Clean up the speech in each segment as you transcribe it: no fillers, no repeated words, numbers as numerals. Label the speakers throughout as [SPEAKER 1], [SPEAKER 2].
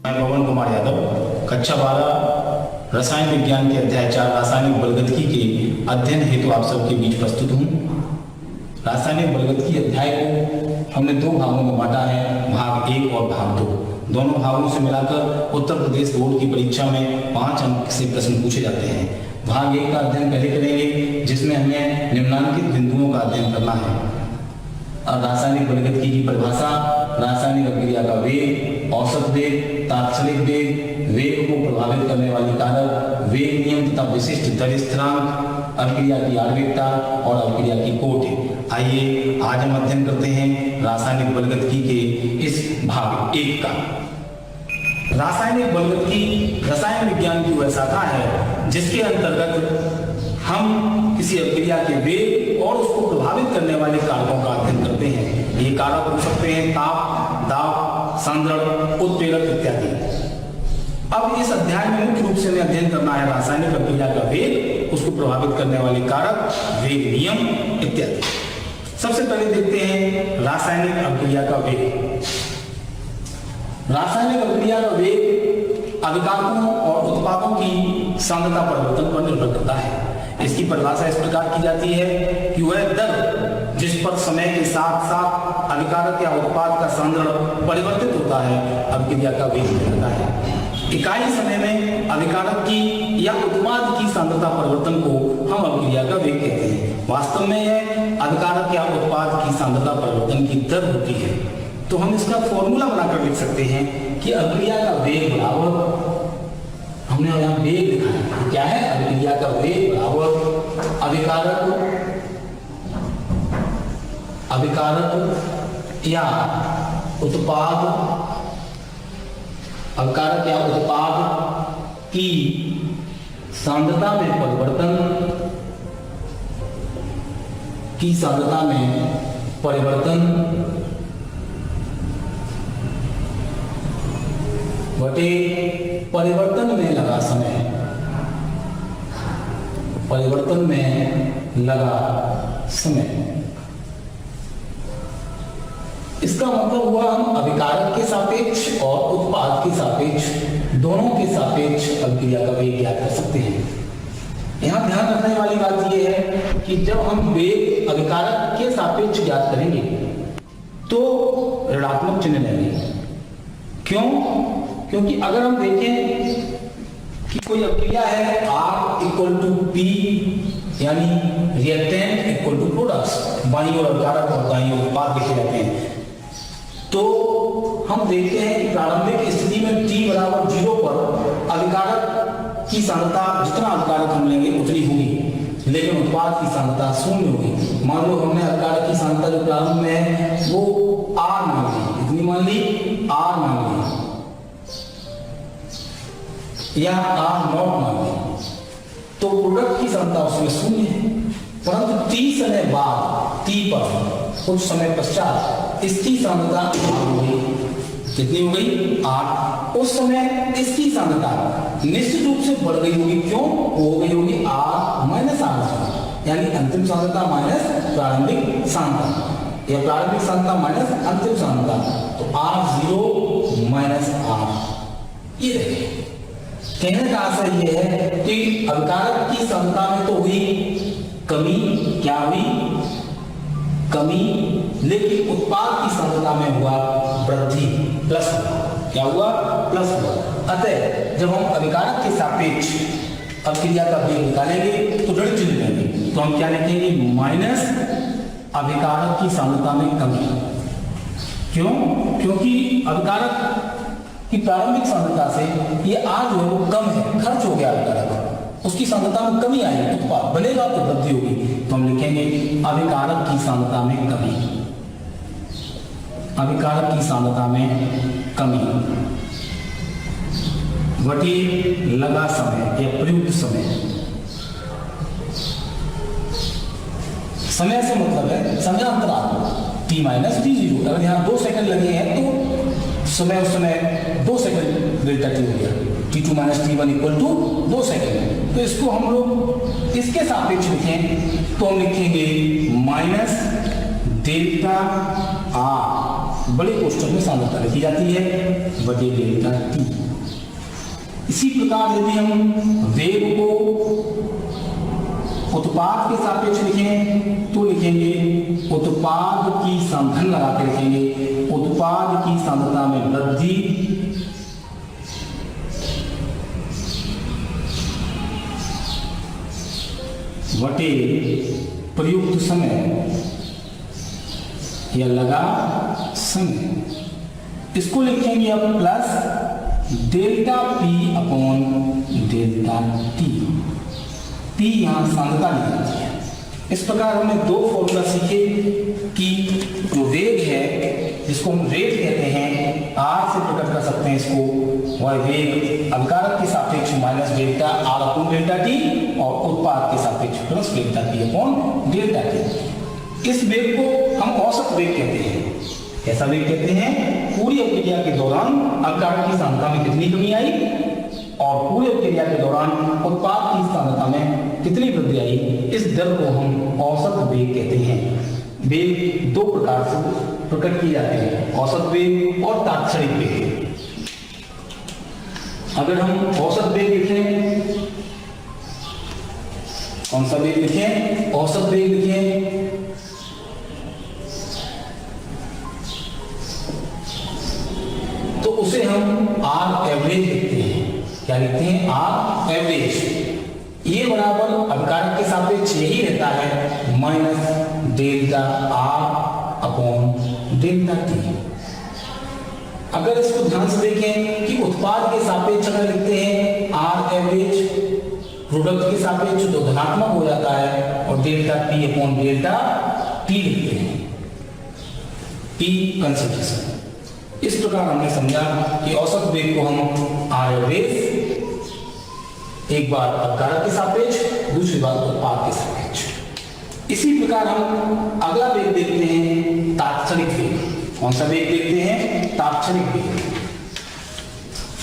[SPEAKER 1] मैं पवन कुमार यादव कक्षा 12 रसायन विज्ञान के अध्याय 4 रासायनिक बलगतिकी के अध्ययन हेतु आप सबके बीच प्रस्तुत हूँ। रासायनिक बलगतिकी अध्याय को हमने दो भागों में बांटा है, भाग 1 और भाग 2। दोनों भागों से मिलाकर उत्तर प्रदेश बोर्ड की परीक्षा में 5 अंक से प्रश्न पूछे जाते हैं। भाग 1 का अध्ययन पहले करेंगे, जिसमें हमें निम्नलिखित बिंदुओं का अध्ययन करना है। रासायनिक बलगतिकी की परिभाषा, रासायनिक अभिक्रिया का वेग, औसत वेग, तात्क्षणिक वेग, वेग को प्रभावित करने वाली कारक, वेग नियम तथा विशिष्ट दर स्थिरांक, अभिक्रिया की आणविकता और अभिक्रिया की कोटि। आइए आज हम अध्ययन करते हैं रासायनिक बलगतिकी के इस भाग 1 का। रासायनिक बलगतिकी रसायन विज्ञान की वह शाखा है जिसके अंतर्गत हम किसी अभिक्रिया के वेग और उसको प्रभावित करने वाले कारकों का अध्ययन करते हैं। ये कारक हो सकते हैं ताप, दाब, सांद्रण, उत्प्रेरक इत्यादि। अब इस अध्याय में मुख्य रूप से हमें अध्ययन करना है रासायनिक अभिक्रिया का वेग, उसको प्रभावित करने वाले कारक, वेग नियम इत्यादि। सबसे पहले देखते हैं रासायनिक अभिक्रिया का वेग। रासायनिक अभिक्रिया का वेग अभिकारकों और उत्पादों की सांद्रता परिवर्तन पर निर्भर करता है। इसकी परिभाषा इस प्रकार की जाती है कि वह दर जिस पर समय के साथ साथ अभिकारक या उत्पाद का सांद्रण परिवर्तित होता है, अभिक्रिया का वेग कहलाता है। इकाई समय में अभिकारक की या उत्पाद की सांद्रता परिवर्तन को हम अभिक्रिया का वेग कहते हैं। वास्तव में यह अभिकारक या उत्पाद की सांद्रता परिवर्तन की दर होती है। तो हम इसका फॉर्मूला बनाकर लिख सकते हैं कि अभिक्रिया का वेग बराबर, हमने यहाँ वेग लिखा है, क्या है? अभिक्रिया का वेग बराबर अभिकारक या उत्पाद, अभिकारक या उत्पाद की सांद्रता में परिवर्तन बटे परिवर्तन में लगा समय, परिवर्तन में लगा समय। इसका मतलब हुआ हम अभिकारक के सापेक्ष और उत्पाद के सापेक्ष, दोनों के सापेक्ष अभिक्रिया का वेग ज्ञात कर सकते हैं। यहाँ ध्यान रखने वाली बात यह है कि जब हम वेग अभिकारक के सापेक्ष ज्ञात करेंगे तो ऋणात्मक चिन्ह लेंगे। क्यों? क्योंकि अगर हम देखें कि कोई अभिक्रिया है R = P, यानी रिएक्टेंट इक्वल टू प्रोडक्ट्स, बाईं ओर अभिकारक और दाईं ओर उत्पाद लिखे जाते हैं, तो हम देखते हैं कि प्रारंभिक स्थिति में t बराबर 0 पर अभिकारक की सांद्रता, जितना अभिकारक हम लेंगे उतनी होगी, लेकिन उत्पाद की सांद्रता 0 होगी। मान लो हमने अभिकारक की सांद्रता जो प्रारंभ में है वो R मान ली, इतनी मान ली, R मान ली या R0 मान ली, तो प्रोडक्ट की सांद्रता उसमें 0 है। परंतु t समय बाद, t पर कुछ समय पश्चात इसकी सांद्रता हो गई, कितनी हो गई? 8। उस समय इसकी सांद्रता निश्चित रूप से बढ़ गई होगी। क्यों? हो गई होगी R-R0, यानी अंतिम सांद्रता माइनस प्रारंभिक सांद्रता, या प्रारंभिक सांद्रता माइनस अंतिम सांद्रता, तो R0 - R। ये देखिए, कहने का आशय यह है कि अभिकारक की सांद्रता में तो हुई कमी, क्या हुई? कमी, लेकिन उत्पाद की सांद्रता में हुआ वृद्धि, प्लस। क्या हुआ? प्लस हुआ। अतः जब हम अभिकारक के सापेक्ष अभिक्रिया का वेग निकालेंगे तो ऋण चिन्ह लेंगे, तो हम क्या लिखेंगे? माइनस अभिकारक की सांद्रता में कमी। क्यों? क्योंकि अभिकारक की प्रारंभिक सांद्रता से ये R जो है वो कम है, खर्च हो गया अभिकारक, उसकी सांद्रता में कमी आई, उत्पाद बनेगा तो वृद्धि होगी, तो हम लिखेंगे अभिकारक की सांद्रता में कमी, अभिकारक की सांद्रता में कमी बटे लगा समय या प्रयुक्त समय। समय से मतलब है समय अंतराल t - t0। अगर यहाँ 2 सेकंड लगे हैं तो समय उस समय 2 सेकंड डेल्टा t हो गया, t2 - t1 = 2 सेकंड। तो इसको हम लोग इसके सापेक्ष लिखें तो हम लिखेंगे माइनस डेल्टा R बड़े कोष्ठक में सांद्रता लिखी जाती है बटे डेल्टा टी। इसी प्रकार यदि हम वेग को उत्पाद के सापेक्ष लिखें तो लिखेंगे उत्पाद की धन लगा के लिखेंगे उत्पाद की सांद्रता में वृद्धि बटे प्रयुक्त समय या लगा समय। इसको लिखेंगे अब plus delta P upon delta T. P यहां सांद्रता ली जाती है। इस प्रकार हमने दो फॉर्मूला सीखे कि जो वेग है जिसको हम रेट कहते हैं आर से प्रकट कर सकते हैं इसको, वह वेग अभिकारक के सापेक्ष minus delta R upon delta T और उत्पाद के सापेक्ष plus delta T upon delta T. इस वेग को हम औसत वेग कहते हैं। कैसा वेग कहते हैं? पूरी अभिक्रिया के दौरान अभिकारक की सांद्रता में कितनी कमी आई और पूरी अभिक्रिया के दौरान उत्पाद की सांद्रता में कितनी वृद्धि आई, इस दर को हम औसत वेग कहते हैं। वेग दो प्रकार से प्रकट किए जाते हैं, औसत वेग और तात्क्षणिक वेग। अगर हम औसत वेग लिखें, कौन सा वेग लिखें? औसत वेग लिखें तो उसे हम आर एवरेज लिखते हैं। क्या लिखते हैं? R average. ये बराबर अभिकारक के सापेक्ष यही रहता है minus delta R upon delta T. अगर इसको ध्यान से देखें कि उत्पाद के सापेक्ष अगर लिखते हैं आर एवरेज, प्रोडक्ट के सापेक्ष तो धनात्मक हो जाता है और delta P upon delta T लिखते हैं, पी कंसंट्रेशन। इस प्रकार हमने समझा कि औसत वेग को हम आर एवरेज एक बार अभिकारक के सापेक्ष, दूसरी बार उत्पाद के सापेक्ष। इसी प्रकार हम अगला वेग देखते हैं तात्क्षणिक वेग। कौन सा वेग देखते हैं? तात्क्षणिक वेग।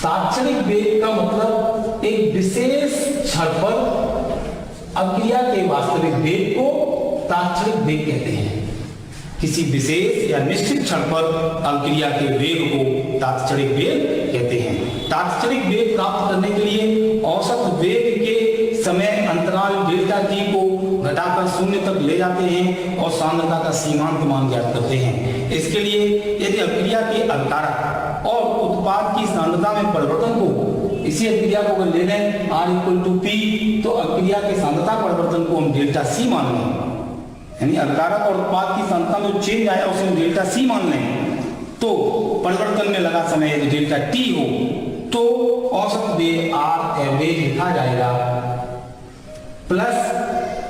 [SPEAKER 1] तात्क्षणिक वेग का मतलब एक विशेष क्षण पर अभिक्रिया के वास्तविक वेग को तात्क्षणिक वेग कहते हैं। किसी विशेष या निश्चित क्षण पर अभिक्रिया के वेग को तात्क्षणिक वेग कहते हैं। तात्क्षणिक वेग प्राप्त करने के लिए औसत वेग के समय अंतराल डेल्टा टी को घटाकर शून्य तक ले जाते हैं और सांद्रता का सीमांत मान ज्ञात करते हैं। इसके लिए यदि अभिक्रिया के अभिकारक और उत्पाद की सांद्रता में परिवर्तन को, इसी अभिक्रिया को अगर ले लें R = P, तो अभिक्रिया के सांद्रता परिवर्तन को हम डेल्टा सी मान लें, यानी अभिकारक और उत्पाद की सांद्रता में चेंज आया उसे हम डेल्टा सी मान लें, तो परिवर्तन में लगा समय यदि डेल्टा टी हो तो औसत वेग आर एवरेज लिखा जाएगा प्लस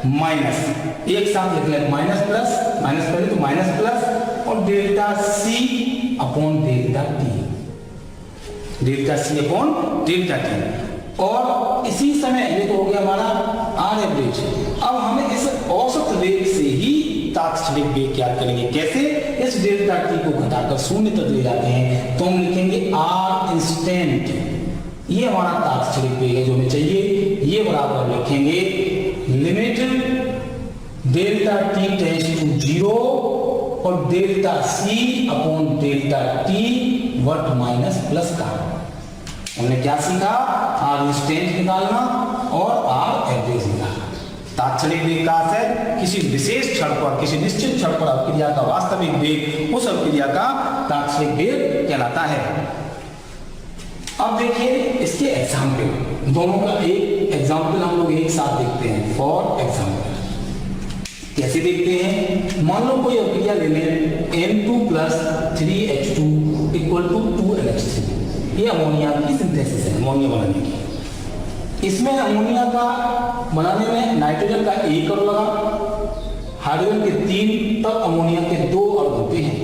[SPEAKER 1] माइनस, एक साथ लिख लें माइनस प्लस, माइनस पहले तो माइनस प्लस और डेल्टा सी अपॉन डेल्टा टी, डेल्टा सी अपॉन डेल्टा टी। और इसी समय ये तो हो गया हमारा आर एवरेज। अब हमें इस औसत वेग से ही तात्क्षणिक वेग ज्ञात करेंगे। कैसे? इस डेल्टा टी को घटाकर शून्य तक ले जाते हैं तो हम लिखेंगे आर इंस्टेंट। ये हमारा तात्क्षणिक वेग है जो हमें चाहिए। ये बराबर लिखेंगे limit delta t tends to 0 और डेल्टा सी अपॉन डेल्टा टी वर्ट माइनस प्लस का। हमने क्या सीखा? आर इंस्टेंट निकालना और आर एवरेज निकालना। तात्क्षणिक वेग का है किसी विशेष क्षण पर, किसी निश्चित क्षण पर अभिक्रिया का वास्तविक वेग उस अभिक्रिया का तात्क्षणिक वेग कहलाता है। अब देखिए इसके एग्जाम्पल, दोनों का एक एग्जाम्पल हम लोग एक साथ देखते हैं। फॉर एग्जाम्पल कैसे देखते हैं? मान लो कोई अभिक्रिया ले लें N2 + 3H2 = 2NH3। ये अमोनिया की सिंथेसिस है, अमोनिया बनाने की। इसमें अमोनिया का बनाने में नाइट्रोजन का 1 अणु लगा, हाइड्रोजन के 3, तब अमोनिया के 2 अणु होते हैं।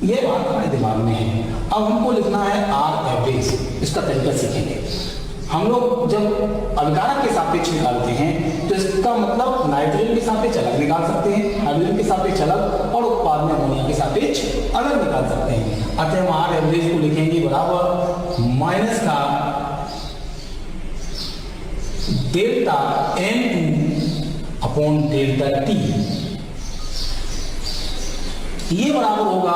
[SPEAKER 1] ये बात हमारे दिमाग में है। अब हमको लिखना है आर एवरेज। इसका तरीका सीखेंगे। हम लोग जब अभिकारक के सापेक्ष निकालते हैं तो इसका मतलब नाइट्रोजन के सापेक्ष अलग निकाल सकते हैं, हाइड्रोजन के सापेक्ष अलग और उत्पाद में अमोनिया के सापेक्ष अलग निकाल सकते हैं। अतः हम आर एवरेज को लिखेंगे बराबर माइनस का delta N2 upon delta T. ये बराबर होगा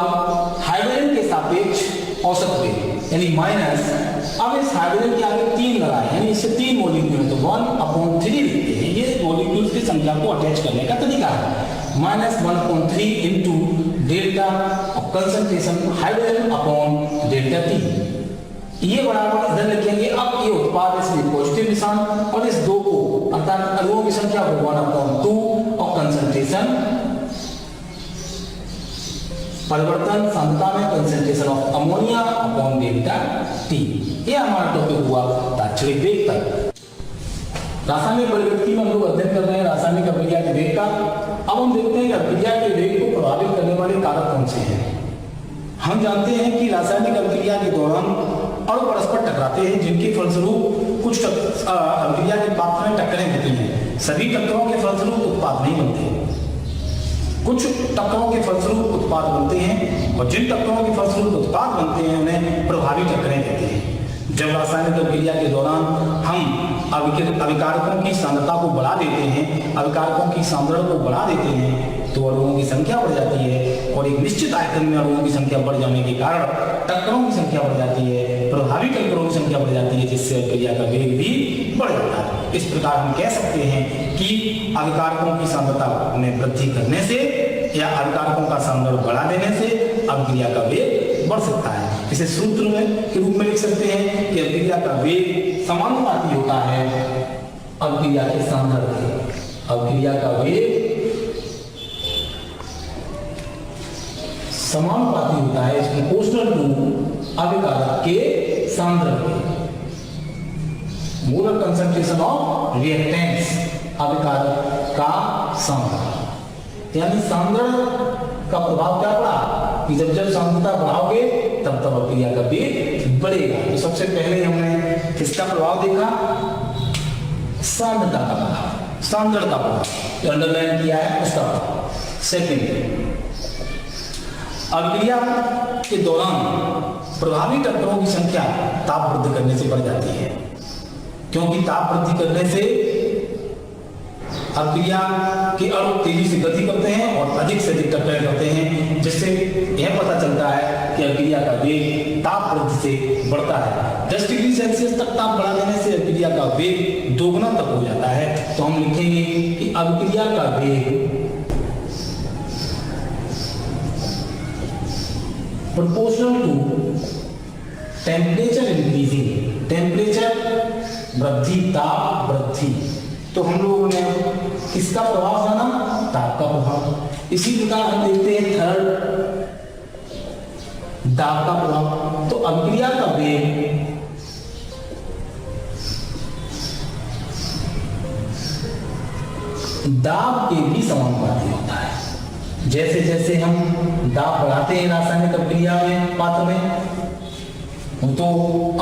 [SPEAKER 1] हाइड्रोजन के सापेक्ष औसत वेग यानी माइनस, अब इस हाइड्रोजन के आगे 3 लगाए यानी इससे 3 मॉलिक्यूल है तो 1/3 लिखते हैं। ये मॉलिक्यूल की संख्या को अटैच करने का तरीका है। -1/3 into delta of concentration hydrogen upon delta T, ये बराबर इधर लिखेंगे। अब ये उत्पाद इसमें पॉजिटिव निशान और इस 2 को अर्थात अणुओं की संख्या को 1/2 और कंसंट्रेशन परिवर्तन सांद्रता में concentration of ammonia upon delta T. ये हमारा टॉपिक हुआ तात्क्षणिक वेग तक। रासायनिक प्रवृत्ति में हम लोग अध्ययन कर रहे हैं रासायनिक अभिक्रिया के वेग का। अब हम देखते हैं कि अभिक्रिया के वेग को प्रभावित करने वाले कारक कौन से हैं। हम जानते हैं कि रासायनिक अभिक्रिया के दौरान अणु परस्पर टकराते हैं जिनके फलस्वरूप कुछ अभिक्रिया के पात्र में टक्करें होती हैं। सभी टक्करों के फलस्वरूप उत्पाद नहीं बनते, कुछ टक्करों के फलस्वरूप उत्पाद बनते हैं और जिन टक्करों के फलस्वरूप उत्पाद बनते हैं उन्हें प्रभावी टक्करें कहते हैं। जब रासायनिक अभिक्रिया के दौरान हम अभिकारकों की सांद्रता को बढ़ा देते हैं, अभिकारकों की सांद्रता को बढ़ा देते हैं तो अणुओं की संख्या बढ़ जाती है और एक निश्चित आयतन में अणुओं की संख्या बढ़ जाने के कारण टक्करों की संख्या बढ़ जाती है, प्रभावी टक्करों की संख्या बढ़ जाती है, जिससे अभिक्रिया का वेग भी बढ़ जाता है। इस प्रकार हम कह सकते हैं कि अभिकारकों की सांद्रता में वृद्धि करने से या अभिकारकों का सांद्रण बढ़ा देने से अभिक्रिया का वेग बढ़ सकता है। इसे सूत्र में के रूप में लिख सकते हैं कि अभिक्रिया का वेग समानुपाती होता है अभिक्रिया के सांद्रण के। अभिक्रिया का वेग समानुपाती होता है प्रोपोर्शनल टू अभिकारक के सांद्रण के। मोलर कंसंट्रेशन ऑफ रिएक्टेंट्स अभिकारक का सांद्रण, यानी सांद्रण का प्रभाव क्या पड़ा कि जब जब सांद्रता बढ़ाओगे तब तब अभिक्रिया का वेग बढ़ेगा। तो सबसे पहले हमने किसका प्रभाव देखा, सांद्रता का प्रभाव, सांद्रण का प्रभाव अंडरलाइन किया है उसका प्रभाव। सेकेंड, अभिक्रिया के दौरान प्रभावी टक्करों की संख्या ताप वृद्धि करने से बढ़ जाती है, क्योंकि ताप वृद्धि करने से अभिक्रिया के अणु तेजी से गति करते हैं और अधिक से अधिक टक्कर करते हैं, जिससे यह पता चलता है कि अभिक्रिया का वेग ताप वृद्धि से बढ़ता है। 10 डिग्री सेल्सियस तक ताप बढ़ा देने से अभिक्रिया का वेग दोगुना तक हो जाता है। तो हम लिखेंगे कि अभिक्रिया का वेग proportional to temperature increasing, temperature वृद्धि, ताप वृद्धि। तो हम लोगों ने किसका प्रभाव जाना, ताप का प्रभाव। इसी प्रकार हम देखते हैं थर्ड, दाब का प्रभाव। तो अभिक्रिया का वेग दाब के भी समानुपाती होता है। जैसे जैसे हम दाब बढ़ाते हैं रासायनिक अभिक्रिया में पात्र में तो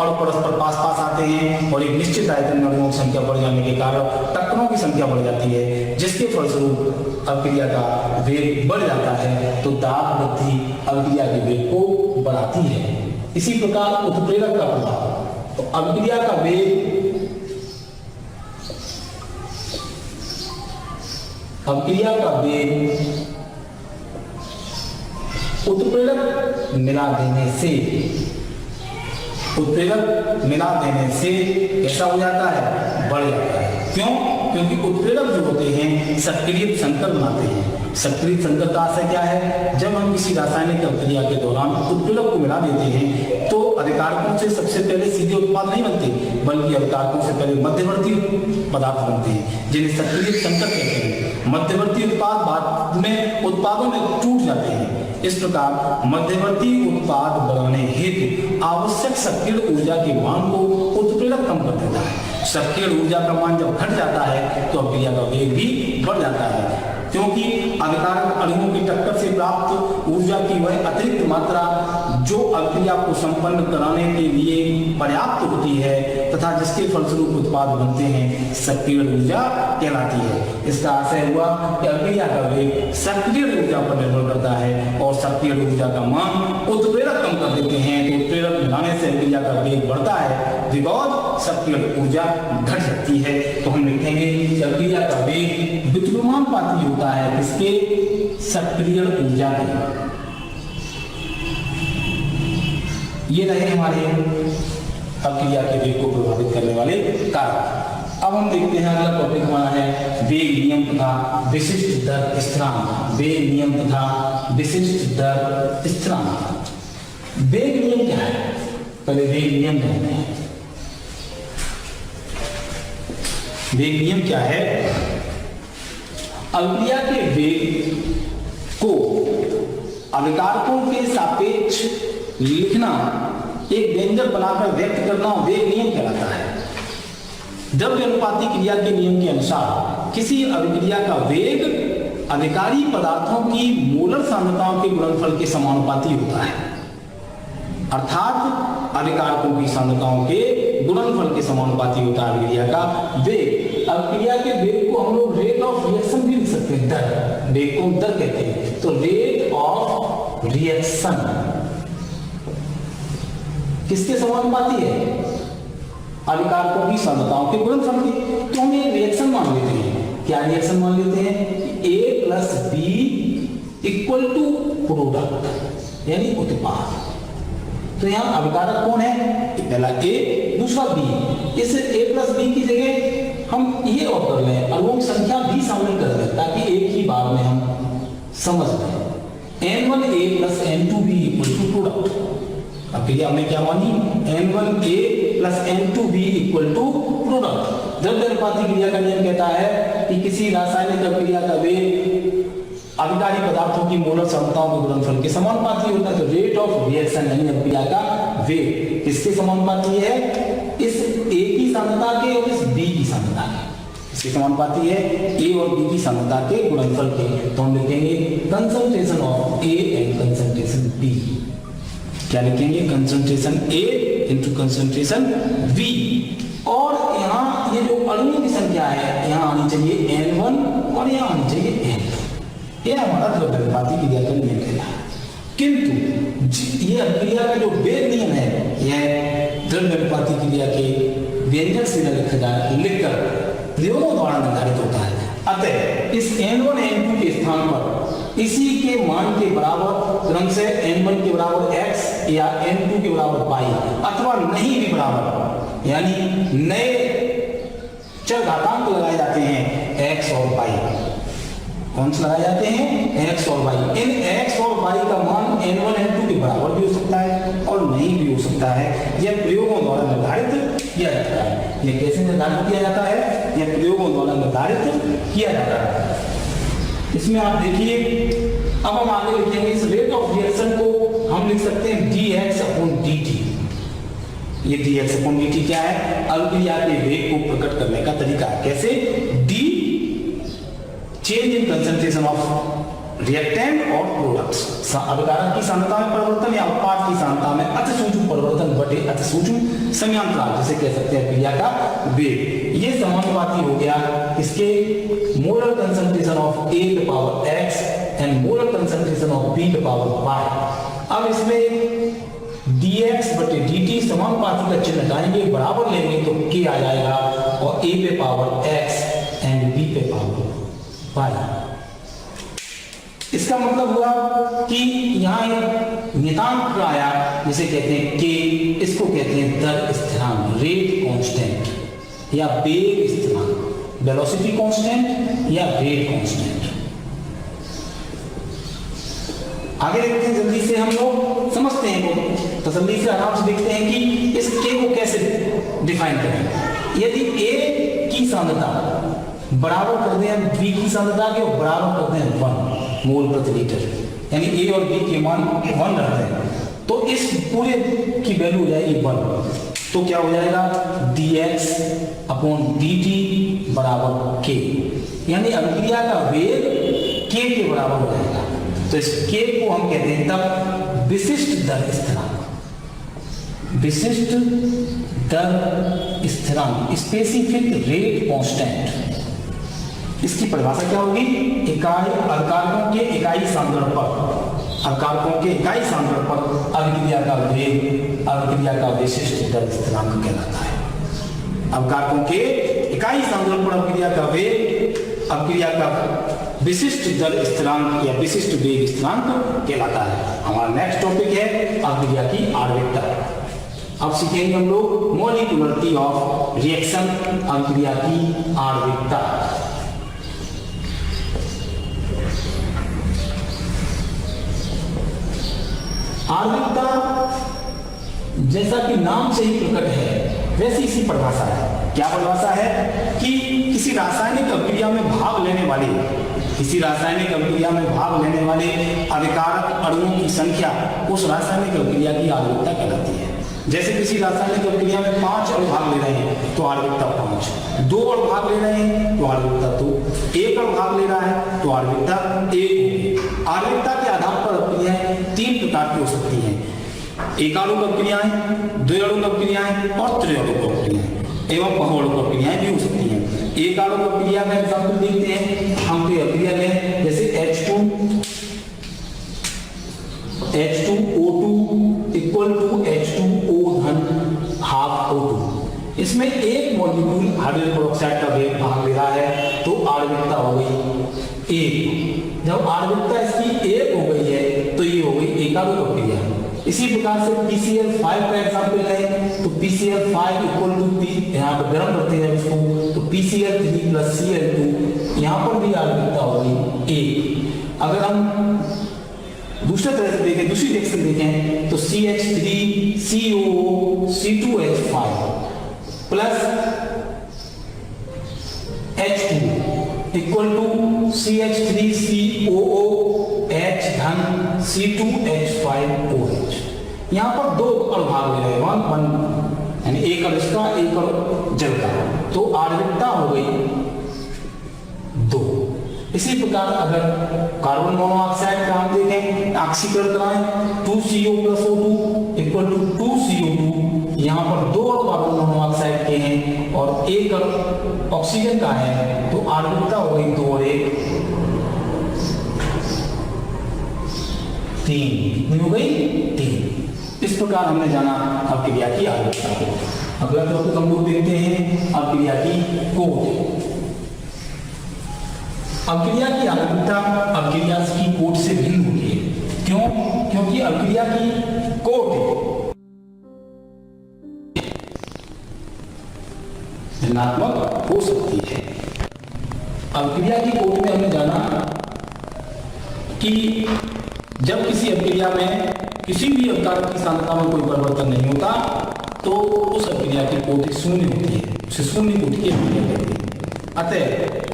[SPEAKER 1] अणु परस्पर पास पास आते हैं और एक निश्चित आयतन में अणुओं की संख्या बढ़ जाने के कारण टक्करों की संख्या बढ़ जाती है, जिसके फलस्वरूप अभिक्रिया का वेग बढ़ जाता है। तो दाब वृद्धि अभिक्रिया के वेग को बढ़ाती है। इसी प्रकार उत्प्रेरक का प्रभाव, तो अभिक्रिया का वेग उत्प्रेरक मिला देने से कैसा हो जाता है, बढ़ जाता है। क्यों? क्योंकि उत्प्रेरक जो होते हैं सक्रिय संकर बनाते हैं। सक्रिय संकर का आशय क्या है, जब हम किसी रासायनिक अभिक्रिया के दौरान उत्प्रेरक को मिला देते हैं तो अभिकारकों से सबसे पहले सीधे उत्पाद नहीं बनते, बल्कि अभिकारकों से पहले मध्यवर्ती पदार्थ बनते हैं, जिन्हें सक्रिय संकर कहते हैं। मध्यवर्ती उत्पाद बाद में उत्पादों में टूट जाते हैं। इस प्रकार मध्यवर्ती उत्पाद बनाने हेतु आवश्यक सक्रिय ऊर्जा के मान को उत्प्रेरक कम कर देता है। सक्रिय ऊर्जा का मान जब घट जाता है तो अभिक्रिया का वेग भी बढ़ जाता है, क्योंकि अभिकारक अणुओं की टक्कर से प्राप्त ऊर्जा की वह अतिरिक्त मात्रा जो अभिक्रिया को संपन्न कराने के लिए पर्याप्त होती है तथा जिसके फलस्वरूप उत्पाद बनते हैं, सक्रिय ऊर्जा कहलाती है। इसका आशय हुआ कि अभिक्रिया का वेग सक्रिय ऊर्जा पर निर्भर करता है और सक्रिय ऊर्जा का मान उत्प्रेरक कम कर देते हैं, तो उत्प्रेरक मिलाने से अभिक्रिया का वेग बढ़ता है, बिकॉज सक्रिय ऊर्जा घट सकती है। तो हम लिखेंगे कि अभिक्रिया का वेग विद्युमानुपाती होता है किसके, सक्रिय ऊर्जा के। ये रहे हमारे अभिक्रिया के वेग को प्रभावित करने वाले कारक। अब हम देखते हैं अगला टॉपिक हमारा है वेग नियम तथा विशिष्ट दर स्थिरांक। वेग नियम तथा विशिष्ट दर स्थिरांक। वेग नियम क्या है? पहले वेग नियम जानते हैं। वेग नियम क्या है? अभिक्रिया के वेग को अभिकारकों के सापेक्ष लिखना, एक व्यंजक बनाकर व्यक्त करना वेग नियम कहलाता है। द्रव्य अनुपाती क्रिया के नियम के अनुसार किसी अभिक्रिया का वेग अभिकारी पदार्थों की मोलर सांद्रताओं के गुणनफल के समानुपाती होता है, अर्थात अभिकारकों की सांद्रताओं के गुणनफल के समानुपाती होता है अभिक्रिया का वेग। अभिक्रिया के वेग को हम लोग रेट ऑफ रिएक्शन भी लिख सकते हैं, दर। वेग को दर कहते हैं, तो रेट ऑफ रिएक्शन किसके समानुपाती है? अभिकारकों की सांद्रताओं के गुणनफल की। तो हम एक रिएक्शन मान लेते हैं। क्या रिएक्शन मान लेते हैं? A plus B equal to product यानी उत्पाद। तो यहाँ अभिकारक कौन है? पहला A, दूसरा B। इस A प्लस बी की जगह हम ये और कर लें, अणुओं संख्या भी शामिल कर दें ताकि एक ही बार में हम समझ लें। N1A plus N2B equal to product. अब क्रिया हमने क्या मानी? N1A plus N2B equal to product. द्रव्य अनुपाती क्रिया का नियम कहता है कि किसी रासायनिक अभिक्रिया का वेग अभिकारी पदार्थों की मोलर सांद्रताओं के गुणनफल के समानुपाती होता है। तो रेट ऑफ रिएक्शन यानी अभिक्रिया का वेग किसके समानुपाती है? इस A की सांद्रता के और इस B की सांद्रता के। इसके समानुपाती है A और B की सांद्रता के गुणनफल के। तो हम लिखेंगे concentration of A and concentration B। क्या लिखेंगे? Concentration A into concentration V। और यहाँ ये जो अणुओं की संख्या है यहाँ आनी चाहिए N1 और यहाँ आनी चाहिए N2। यह हमारा द्रव्य अनुपाती क्रिया का नियम है। किंतु ये अभिक्रिया का जो वेग नियम है यह द्रव्य अनुपाती क्रिया के व्यंजक से लिखकर प्रयोगों द्वारा निर्धारित होता है। अतः इस N1 N2 के स्थान पर इसी के मान के बराबर क्रम से N1 के बराबर x या N2 के बराबर y अथवा नहीं भी बराबर यानी नए चर घातांक लगाए जाते हैं x और y। कौन से लगाए जाते हैं? x और y। इन x और y का मान N1 N2 के बराबर भी हो सकता है और नहीं भी हो सकता है। यह प्रयोगों द्वारा निर्धारित किया जाता है। यह कैसे निर्धारित किया जाता है? यह प्रयोगों द्वारा निर्धारित किया जाता है। इसमें आप देखिए, अब हम आगे लिखेंगे इस रेट ऑफ रिएक्शन को हम लिख सकते हैं dx अपॉन dt। ये dx अपॉन dt क्या है? अभिक्रिया के वेग को प्रकट करने का तरीका। कैसे? d change in concentration of reactant और प्रोडक्ट्स। अभिकारक की सांद्रता में परिवर्तन या उत्पाद की सांद्रता में अति सूक्ष्म परिवर्तन बटे अति सूक्ष्म समयांतराल, जिसे कह सकते हैं क्रिया का वेग। ये समानुपाती हो गया इसके मोलर कंसंट्रेशन ऑफ A के power x and molar concentration of B के पावर y। अब इसमें dx बटे dt समानुपाती का चिन्ह हटाएंगे, बराबर लेंगे तो k आ जाएगा और A पे पावर x एंड B पे पावर y। इसका मतलब हुआ कि यहाँ एक नियतांक आया जिसे कहते हैं k, इसको कहते हैं दर स्थिरांक, रेट कांस्टेंट या वेग स्थिरांक, वेलोसिटी कांस्टेंट या रेट कांस्टेंट। आगे देखते हैं, जल्दी से हम लोग समझते हैं, तसल्ली से आराम से देखते हैं कि इस k को कैसे डिफाइन करें। यदि A की सांद्रता बराबर कर दें B की सांद्रता के और बराबर कर दें 1 मोल प्रति लीटर, यानी A और B के मान 1 रहते हैं, तो इस पूरे की वैल्यू हो जाएगी 1। तो क्या हो जाएगा? dx अपॉन dt बराबर k, यानी अभिक्रिया का वेग k के बराबर हो जाएगा। तो इस k को हम कहते हैं तब विशिष्ट दर स्थिरांक। विशिष्ट दर स्थिरांक, स्पेसिफिक रेट कांस्टेंट। इसकी परिभाषा क्या होगी? इकाई अभिकारकों के इकाई सांद्रण पर, अभिकारकों के इकाई सांद्रण पर अभिक्रिया का वेग अभिक्रिया का विशिष्ट दर स्थिरांक कहलाता है। अभिकारकों के इकाई सांद्रण पर अभिक्रिया का वेग अभिक्रिया का विशिष्ट दर स्थिरांक या विशिष्ट वेग स्थिरांक कहलाता है। हमारा नेक्स्ट टॉपिक है अभिक्रिया की आणविकता। अब सीखेंगे हम लोग मॉलिक्यूलरिटी ऑफ रिएक्शन, अभिक्रिया की आणविकता। आणविकता जैसा कि नाम से ही प्रकट है वैसी इसी परिभाषा है। क्या परिभाषा है कि किसी रासायनिक अभिक्रिया में भाग लेने वाले अभिकारक अणुओं की संख्या उस रासायनिक अभिक्रिया की आणविकता कहलाती है। जैसे किसी रासायनिक अभिक्रिया में 5 अणु भाग ले रहे हैं तो आणविकता 5, 2 अणु भाग ले रहे हैं तो आणविकता 2, 1 अणु भाग ले रहा है तो आणविकता 1 होगी। आणविकता के आधार पर अभिक्रियाएं 3 प्रकार की हो सकती हैं: एकाणुक अभिक्रियाएं, द्विअणुक अभिक्रियाएं और त्रिअणुक अभिक्रियाएं एवं बहुअणुक अभिक्रियाएं भी हो सकती हैं। एकाणुक अभिक्रिया का एग्जाम्पल देखते हैं। हम कोई अभिक्रिया लें जैसे H2O2 इक्वल टू H2O धन हाफ O2। इसमें एक मॉलिक्यूल हाइड्रोजन पेरोक्साइड का वेग भाग ले रहा है तो आणविकता हो गई 1। जब आणविकता इसकी 1 हो गई है तो ये हो गई एकाणुक अभिक्रिया। इसी प्रकार से PCl5 का एग्जाम्पल है तो PCl5 इक्वल टू यहाँ पर गर्म करते हैं उसको तो PCl3 प्लस Cl2, यहाँ पर भी आणविकता हो गई 1। अगर हम दूसरे तरह से देखें, दूसरी रिएक्शन देखें तो CH3COO C2H5 plus H2 equal to CH3COO H धन C2H5OH। यहाँ पर 2 अणु भाग ले रहे हैं 1 यानी एक अणु इसका एक अणु जल का, तो आणविकता हो गई 2। इसी प्रकार अगर कार्बन मोनोऑक्साइड का हम देखें, ऑक्सीकरण कराएं 2CO plus O2 equal to 2CO2। यहाँ पर 2 अणु कार्बन मोनोऑक्साइड के हैं और एक अणु ऑक्सीजन का है तो आणविकता हो गई 2 और 1 3। कितनी हो गई 3। इस प्रकार हमने जाना अभिक्रिया की आणविकता को। अगला टॉपिक हम लोग देखते हैं अभिक्रिया की कोट। अभिक्रिया की आणविकता अभिक्रिया की कोट से भिन्न होती है। क्यों? क्योंकि अभिक्रिया की कोट ऋणात्मक हो सकती है। अभिक्रिया की कोट में हमने जाना कि जब किसी अभिक्रिया में किसी भी अभिकारक की सांद्रता में कोई परिवर्तन नहीं होता तो उस अभिक्रिया की कोट शून्य होती है, उसे शून्य कोट की अभिक्रिया कहते हैं। अतः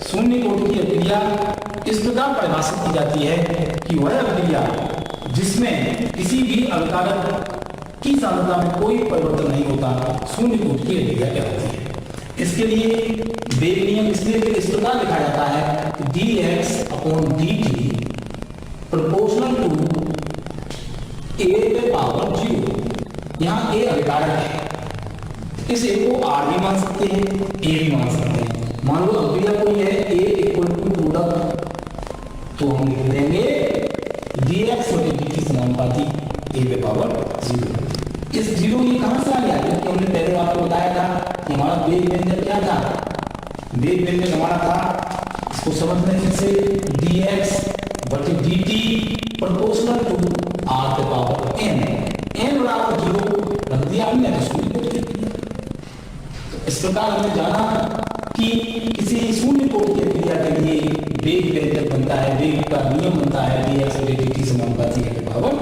[SPEAKER 1] शून्य कोट की अभिक्रिया इस प्रकार परिभाषित की जाती है कि वह अभिक्रिया जिसमें किसी भी अभिकारक की सांद्रता में कोई परिवर्तन नहीं होता शून्य कोट की अभिक्रिया कहलाती है। इसके लिए वेग नियम इसलिए इस प्रकार लिखा जाता है कि dx/dt प्रोपोर्शनल टू a पे पावर 0। यहाँ a अभिकारक है, इस a को r भी मान सकते हैं, a भी मान सकते हैं। मान लो अभिक्रिया कोई है a इक्वल टू प्रोडक्ट तो हम लिख देंगे dx/dt समानुपाती a पे पावर 0। इस 0 ये कहाँ से आ गया? क्योंकि हमने पहले आपको बताया था कि हमारा वेग व्यंजक क्या था। वेग व्यंजक हमारा था, इसको समझने से dx/dt प्रोपोर्शनल टू r पे पावर n बराबर 0 रख दिया हमने तो शून्य कोट की अभिक्रिया। इस प्रकार हमने जाना कि किसी शून्य कोट की अभिक्रिया के लिए वेग व्यंजक बनता है, वेग का नियम बनता है dx/dt समानुपाती a पे पावर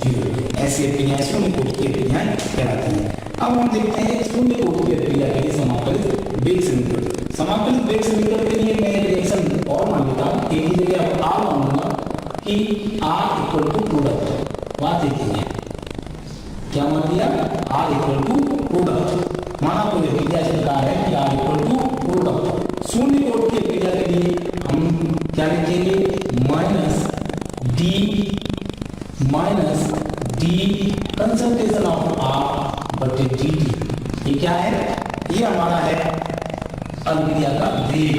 [SPEAKER 1] 0। ऐसी अभिक्रियाएं शून्य कोट की अभिक्रियाएं कहलाती हैं। अब हम देखते हैं शून्य कोट की अभिक्रिया के लिए समाकलित वेग समीकरण। समाकलित वेग समीकरण के लिए मैं रिएक्शन और मान लेता हूँ, एक ही जगह r मान लूंगा कि r इक्वल टू प्रोडक्ट। बात एक ही है, क्या मान लिया? r equal to product. माना कोई अभिक्रिया इस प्रकार है कि r इक्वल टू प्रोडक्ट। शून्य कोट की अभिक्रिया के लिए हम क्या लिखेंगे? d concentration of r/dt। ये क्या है? ये हमारा है अभिक्रिया का वेग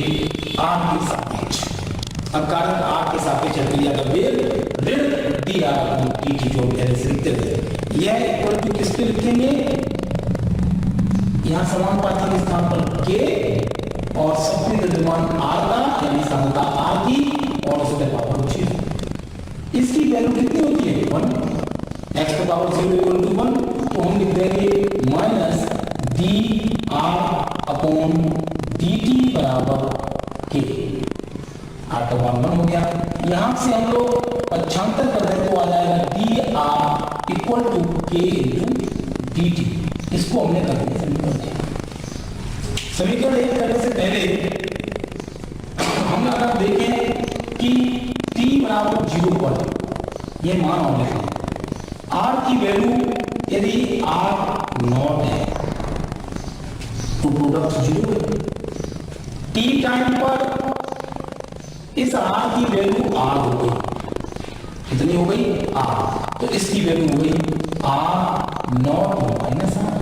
[SPEAKER 1] r के सापेक्ष। अब कारक r के सापेक्ष अभिक्रिया का वेग ऋण dr/dt जो पहले से लिखते थे, यह इक्वल टू किस पे लिखेंगे? यहाँ समानुपाती के स्थान पर k और सबसे द्रव्यमान आर का यानी सांद्रता आर की और उसके पावर 0। इसकी वैल्यू कितनी होती है 1, एक्स का पावर 0 इक्वल टू 1, तो हम लिख देंगे minus D R upon D T बराबर के। आर का मान 1 हो गया। यहां से हम लोग पक्षांतर कर दें तो आ जाएगा डी आर इक्वल टू के इंटू डी टी। इसको हमने कर दिया समीकरण 1 करने से पहले हम अगर देखें कि t बराबर 0 पर यह मान और लिखें r की वैल्यू यदि r नॉट है तो प्रोडक्ट 0 है। t टाइम पर इस r की वैल्यू r हो गई, कितनी हो गई r, तो इसकी वैल्यू हो गई r नॉट माइनस r।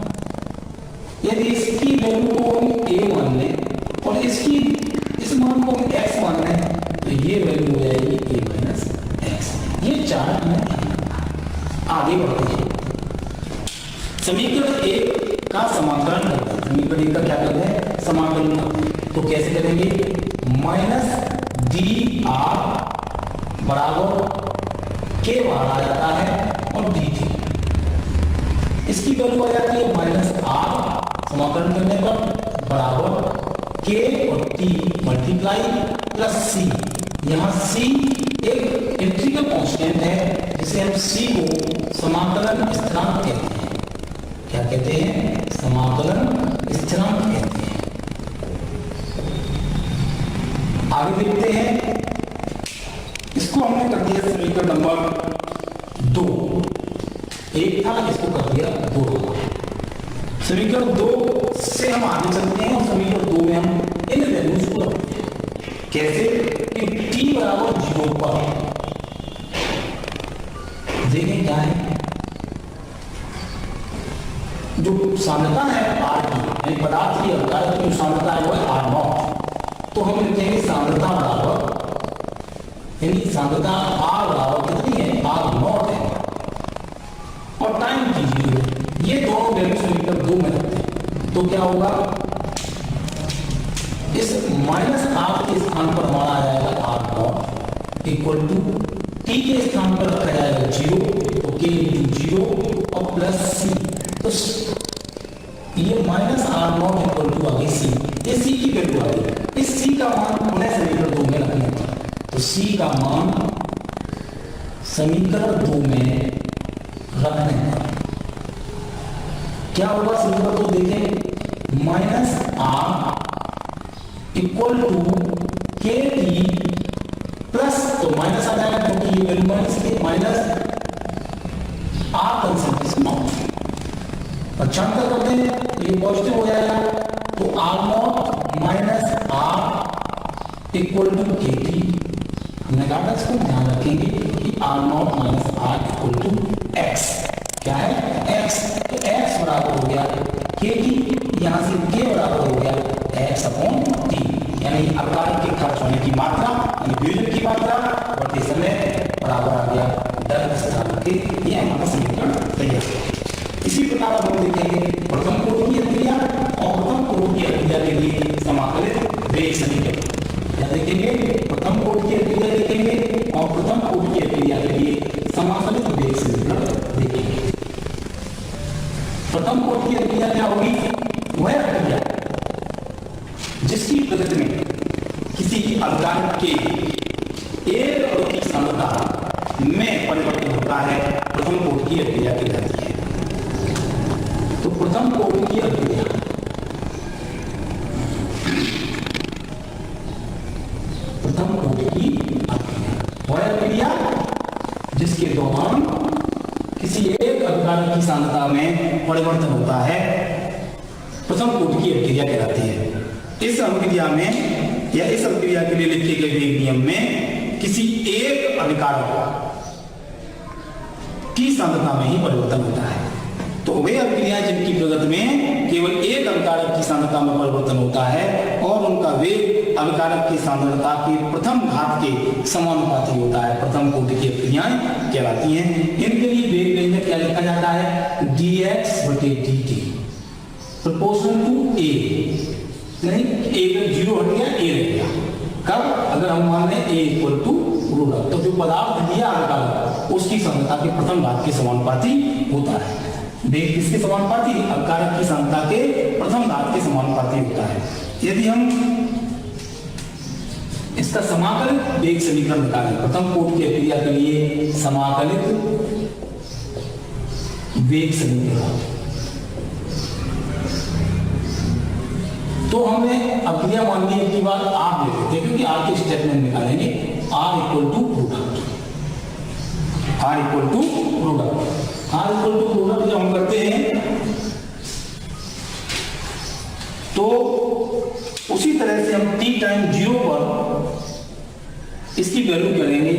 [SPEAKER 1] यदि इसकी वैल्यू को हम a मान लें और इसकी इस मान को हम x मान लें तो ये वैल्यू हो जाएगी a माइनस x। ये चार्ट में आगे बढ़ते हैं। समीकरण 1 का समाकलन करते हैं। समीकरण 1 का क्या करते हैं समाकलन करते हैं। तो कैसे करेंगे माइनस डी आर बराबर के बाहर आ जाता है और डी थी इसकी वैल्यू आ जाती है माइनस आर समाकलन करने पर बराबर के और टी मल्टीप्लाई प्लस सी। यहाँ सी एक इंटीग्रल कांस्टेंट है जिसे हम सी को समाकलन स्थिरांक कहते हैं। क्या कहते हैं समाकलन स्थिरांक कहते हैं। आगे देखते हैं, इसको हमने कर दिया समीकरण नंबर 2, एक था इसको कर दिया 2। समीकरण 2 से हम आगे चलते हैं और समीकरण 2 में हम इन वैल्यूज को रखते हैं। कैसे कि t बराबर 0 पर देखें क्या है जो सांद्रता है r की यानी पदार्थ की अंतर की जो सांद्रता है वो है r नॉट। तो हम लिखेंगे सांद्रता बराबर यानी सांद्रता r बराबर कितनी है r नॉट है और टाइम की 0। ये दोनों वैल्यू समीकरण 2 में रखते हैं तो क्या होगा इस माइनस आर के स्थान पर हमारा आ जाएगा R naught equal to T के स्थान पर रखा जाएगा 0 तो के इंटू 0 और प्लस सी। तो ये minus R naught equal to आ गई सी। ये सी की वैल्यू आ गई। इस सी का मान उन्हें समीकरण 2 में रखना है तो सी का मान समीकरण 2 में रखने पर क्या होगा समीकरण 2 देखें minus R equal to K T plus तो माइनस आ जाएगा क्योंकि ये वैल्यू माइनस के माइनस आर कंसंट्रेशन नॉट पक्षांतर करते हैं तो ये पॉजिटिव हो जाएगा तो R naught minus R equal to K T. हमने कहा इसको ध्यान रखेंगे कि R naught minus R equal to X. क्या है एक्स, तो एक्स बराबर हो गया के टी, यहां से के बराबर हो गया एक्स अपॉन टी यानी अपकार के खर्च होने की मात्रा यानी वियोजन की मात्रा बढ़ते समय बराबर आ गया दर स्थान के। ये हमारा समीकरण तैयार है। इसी प्रकार हम देखेंगे प्रथम कोटि की अभिक्रिया और प्रथम कोटि की अभिक्रिया के लिए समाकलित वेग समीकरण। क्या देखेंगे प्रथम कोटि की अभिक्रिया देखेंगे और प्रथम कोटि की अभिक्रिया के लिए समाकलित वेग समीकरण देखेंगे। प्रथम कोटि की अभिक्रिया क्या होगी वह अभिक्रिया जिसकी प्रगति में किसी अल्काइड के एक अणु की सांद्रता में परिवर्तन होता है प्रथम कोटि की अभिक्रिया कहलाती है। तो प्रथम कोटि की अभिक्रिया वह अभिक्रिया जिसके दौरान किसी एक अभिकारक की सांद्रता में परिवर्तन होता है प्रथम कोटि की अभिक्रिया कहलाती है। इस अभिक्रिया में या इस अभिक्रिया के लिए लिखे गए वेग नियम में किसी एक अभिकारक की सांद्रता में ही परिवर्तन होता है। तो वे अभिक्रिया जिनकी प्रगति में केवल एक अभिकारक की सांद्रता में परिवर्तन होता है और उनका वेग अभिकारक की सांद्रता के प्रथम घात के समानुपाती होता है प्रथम कोटि की अभिक्रियाएं कहलाती हैं। इनके लिए वेग व्यंजक क्या लिखा जाता है dx/dt प्रोपोर्शनल टू a। नहीं, ए का 0 हट गया, ए रह गया। कब? अगर हम मान लें a इक्वल टू √, तो जो पदार्थ दिया अकारक उसकी सांद्रता के प्रथम घात के समानुपाती होता है। वेग किसके समानुपाती? अकारक की सांद्रता के प्रथम घात के समानुपाती होता है। यदि हम इसका समाकलित वेग समीकरण निकालें, प्रथम कोटि की क्रिया के लिए समाकलित वेग समीकरण, तो हमने अब क्रिया मान ली की बात आप ले लेते हैं, क्योंकि आर के स्टेटमेंट निकालेंगे। R equal to product, R equal to product, R equal to product जब हम करते हैं तो उसी तरह से हम t टाइम 0 पर इसकी वैल्यू करेंगे।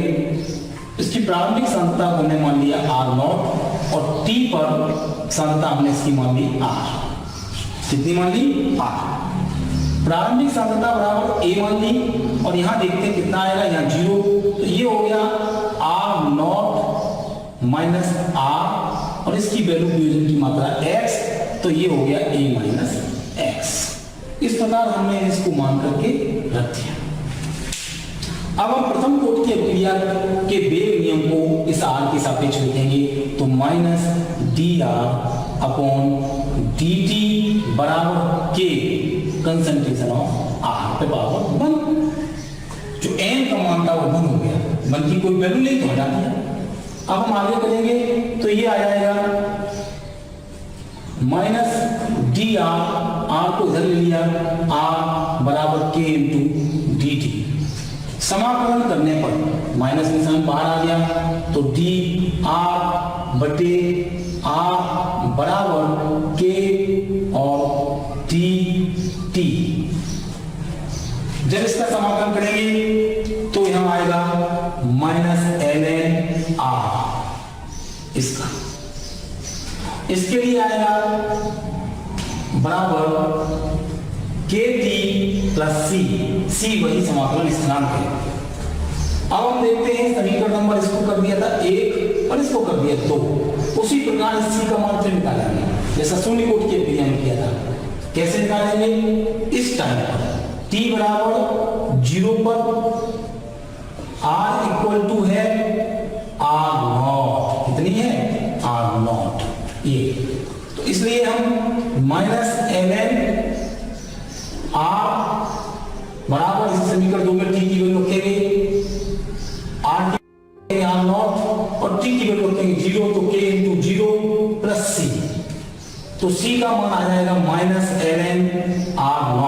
[SPEAKER 1] इसकी प्रारंभिक सांद्रता को हमने मान लिया r0 और t पर सांद्रता हमने इसकी मान ली r। कितनी मान ली? r। प्रारंभिक सांद्रता बराबर a मान ली, और यहां देखते हैं कितना आएगा, यहाँ 0, तो ये हो गया r0 माइनस r, और इसकी वैल्यू वियोजन की मात्रा x, तो ये हो गया a माइनस x। इस प्रकार हमने इसको मान करके रख दिया। अब हम प्रथम कोटि की क्रिया के वेग नियम को इस r के सापेक्ष लिखेंगे, तो माइनस dr अपॉन dt बराबर k कंसंट्रेशन ऑफ r पे पावर 1। जो n का मान था वो 1 हो गया, 1 की कोई वैल्यू नहीं तो हटा दिया। अब हम आगे करेंगे तो ये आ जाएगा माइनस डी आर को इधर ले लिया, r बराबर k इंटू डी टी। समाकलन करने पर माइनस निशान बाहर आ गया, तो डी आर बटे आर बराबर k और डी टी। जब इसका समाकलन करेंगे तो यहां आएगा माइनस ln r, इसके लिए आएगा बराबर के टी प्लस सी, सी वही समाकलन स्थिरांक है। अब हम देखते हैं समीकरण नंबर इसको कर दिया था 1 और इसको कर दिया 2, उसी प्रकार सी का मान फिर निकालेंगे जैसा शून्य कोटि की क्रिया में किया था। कैसे निकालेंगे? इस टाइम पर t बराबर 0 पर r इक्वल टू है r0, कितनी है? r0, ये तो इसलिए हम माइनस ln r बराबर इस समीकरण 2 में t की वैल्यू रखेंगे r r0 और t की वैल्यू रखेंगे 0, तो k इंटू 0 प्लस c, तो c का मान आ जाएगा माइनस ln r0।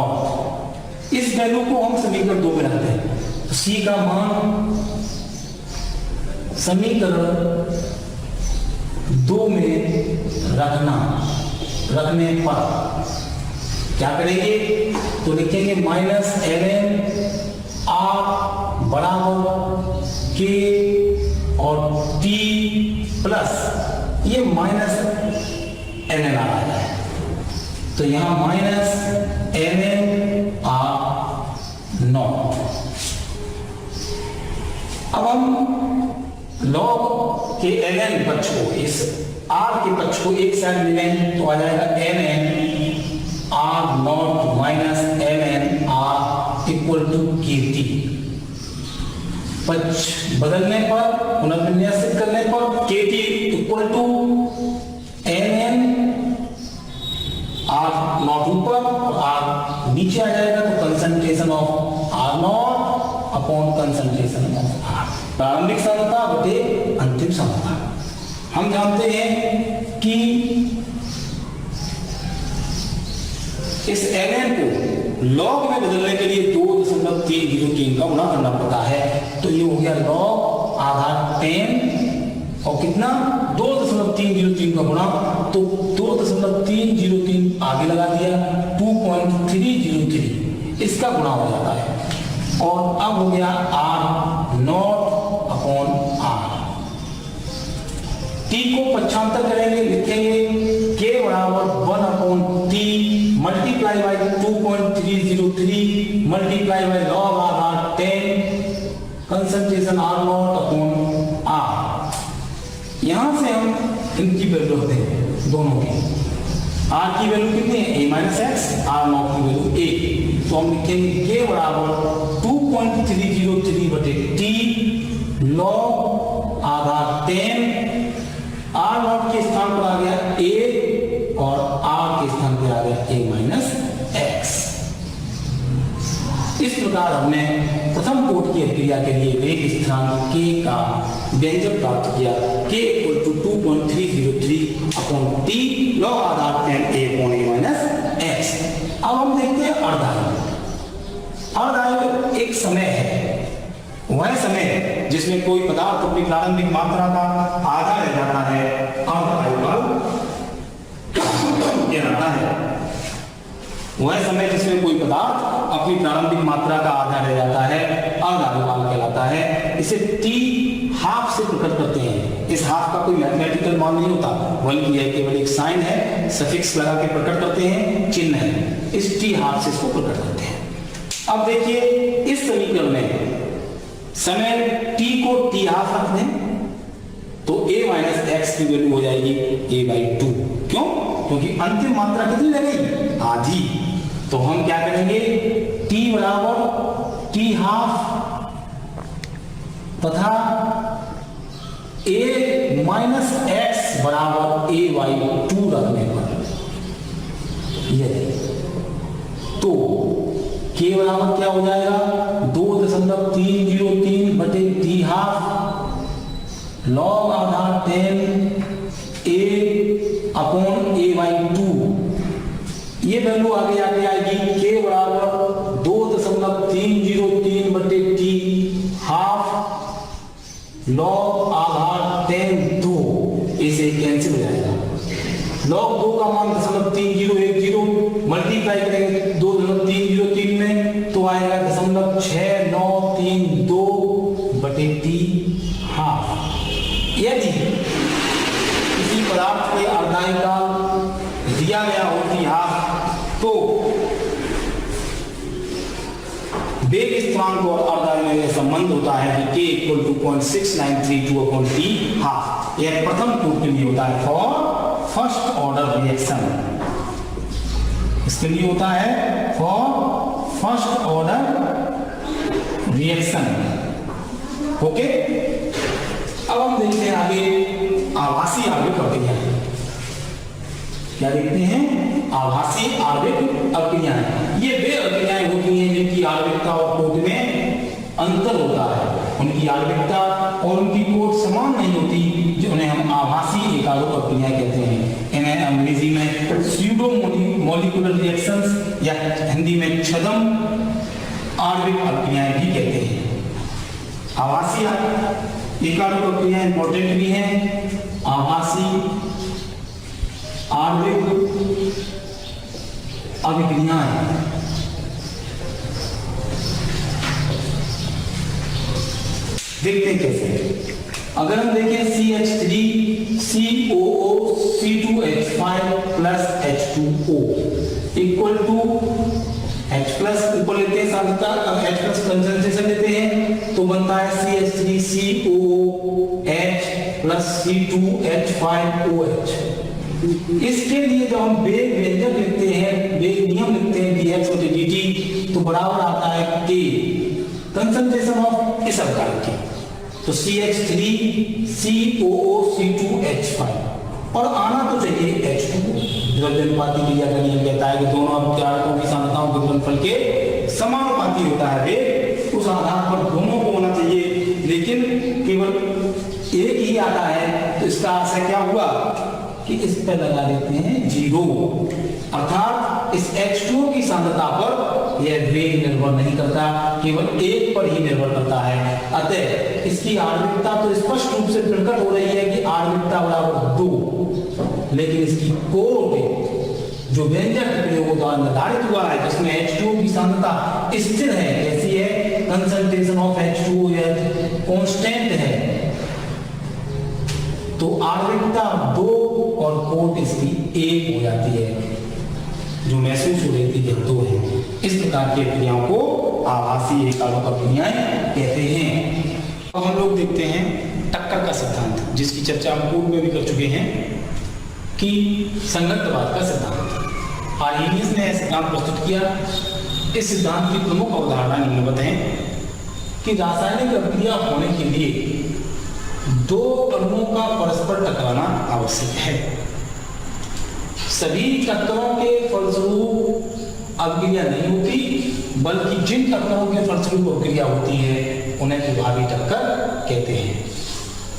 [SPEAKER 1] इस वैल्यू को हम समीकरण 2 में रखते हैं, तो c का मान समीकरण 2 में रखने पर क्या करेंगे? तो लिखेंगे माइनस ln r बराबर k और t प्लस ये माइनस ln r आ जाए, तो यहां माइनस ln r0। अब हम लॉग के ln पक्ष को, इस r के पक्ष को एक साइड ले लें तो आ जाएगा ln r0 minus ln r equal to kt। पक्ष बदलने पर, पुनर्विन्यासित करने पर kt equal to ln r0 ऊपर और r नीचे आ जाएगा, तो concentration of r0 upon concentration of r, प्रारंभिक सांद्रता बटे अंतिम सांद्रता। हम जानते हैं कि इस ln को लॉग में बदलने के लिए 2.303 का गुणा करना पड़ता है, तो ये हो गया लॉग आधा 10 और कितना 2.303 का गुणा, तो 2.303 आगे लगा दिया, 2.303 इसका गुणा हो जाता है, और अब हो गया r0 अपॉन r। t को पक्षांतर करेंगे, लिखेंगे k बराबर 1 upon t multiply by 2.303 multiply by log Aadhaar 10 concentration r0 upon r। यहां से हम इनकी वैल्यू होते हैं दोनों की, r की वैल्यू कितनी है? a माइनस एक्स, r0 की वैल्यू a, तो हम लिखेंगे k बराबर 2.303/t log आधा 10, r नॉट के स्थान पर आ गया a और r के स्थान पर आ गया a माइनस x। इस प्रकार हमने प्रथम कोट की क्रिया के लिए वेग स्थिरांक k का व्यंजक प्राप्त किया, k = 2.303/t log Aadhaar 10 a upon a minus x। अब हम देखते हैं अर्धायु। अर्धायु एक समय है, वह समय जिसमें कोई पदार्थ अपनी प्रारंभिक मात्रा का आधा रह जाता है, अर्धायु कहलाता है। वह समय जिसमें कोई पदार्थ अपनी प्रारंभिक मात्रा का आधा रह जाता है, अर्धायु काल कहलाता है। इसे t हाफ से प्रकट करते हैं। इस हाफ का कोई मैथमेटिकल मान नहीं होता, बल्कि यह केवल एक साइन है, सफिक्स लगा के प्रकट करते हैं, चिन्ह है। इस t हाफ से इसको प्रकट करते हैं। अब देखिए इस समीकरण में समय t को t हाफ रख दें तो a माइनस x की वैल्यू हो जाएगी a/2। क्यों? क्योंकि अंतिम मात्रा कितनी लगेगी? आधी। तो हम क्या करेंगे, t बराबर t हाफ तथा a माइनस x बराबर a/2 रखने पर यह तो k बराबर क्या हो जाएगा, 2.303/t half log Aadhaar 10 a upon a/2। ये वैल्यू आगे आएगी k बराबर 2.303/t हाफ log आधार 10 2, इसे कैंसिल हो जाएगा। log 2 का मान 0.3010 मल्टीप्लाई करेंगे 2.303 में तो आएगा 0.6932/t हाफ। यदि किसी पदार्थ के अर्धायु काल दिया गया हो t हाफ तो वेग स्थिरांक और अर्धायु में संबंध होता है कि k = 2.6932/t हाफ। यह प्रथम कोट के लिए होता है, फॉर फर्स्ट ऑर्डर रिएक्शन। इसके लिए होता है for first order reaction. Okay, अब हम देखते हैं आगे आभासी आणविक अभिक्रियाएं। क्या देखते हैं? आभासी आणविक अभिक्रियाएं। ये वे अभिक्रियाएं होती हैं जिनकी आणविकता और कोट में अंतर होता है। उनकी आणविकता और उनकी कोट समान नहीं होती, जो उन्हें हम आभासी एकारोप अभिक्रियाएं कहते हैं। इन्हें अंग्रेजी में स्यूडो मॉलिक्यूलर रिएक्शंस या हिंदी में छद्म आणविक अभिक्रियाएं भी कहते हैं। आभासी एकारोप अभिक्रियाएं इंपॉर्टेंट भी हैं। आभासी आणविक अभिक्रियाएं देखते हैं कैसे। अगर हम देखें CH3 COO C2H5 plus H2O equal to H plus ऊपर लेते हैं सांद्रता, H प्लस कंसंट्रेशन लेते हैं तो बनता है CH3 COOH plus C2H5OH। इसके लिए जब हम वेग व्यंजक लिखते हैं, वेग नियम लिखते हैं dx/dt तो बराबर आता है k कंसंट्रेशन ऑफ इस अवकाश की, तो CH3 COO C2H5 और आना तो चाहिए H2O। द्रव्यानुपाती क्रिया का नियम कहता है कि दोनों अभिकारकों की सांद्रताओं के गुणनफल के समानुपाती होता है वेग, उस आधार पर दोनों को होना चाहिए, लेकिन केवल एक ही आता है तो इसका आशय क्या हुआ कि इस पर लगा देते हैं 0, अर्थात इस H2O की सांद्रता पर यह वेग निर्भर नहीं करता, केवल एक पर ही निर्भर करता है। अतः इसकी आणविकता तो स्पष्ट रूप से प्रकट हो रही है कि आणविकता बराबर 2, लेकिन इसकी कोट जो व्यंजक प्रयोग द्वारा निर्धारित हुआ है जिसमें H2O की सांद्रता स्थिर है, कैसी है, कंसंट्रेशन ऑफ H2O कांस्टेंट है, तो आणविकता 2 और कोट इसकी 1 हो जाती है, जो महसूस हो रही थी 2 है। इस प्रकार की क्रियाओं को आभासी एकारोप अभिक्रियाएं कहते हैं। अब हम लोग देखते हैं टक्कर का सिद्धांत, जिसकी चर्चा हम पूर्व में भी कर चुके हैं कि संगतवाद का सिद्धांत। आर्हेनियस ने यह सिद्धांत प्रस्तुत किया इस सिद्धांत की प्रमुख अवधारणा निम्नवत है कि रासायनिक अभिक्रिया होने के लिए दो अणुओं का परस्पर टकराना आवश्यक है। सभी टक्करों के फलस्वरूप अभिक्रिया नहीं होती, बल्कि जिन टक्करों के फलस्वरूप अभिक्रिया होती है उन्हें प्रभावी टक्कर कहते हैं।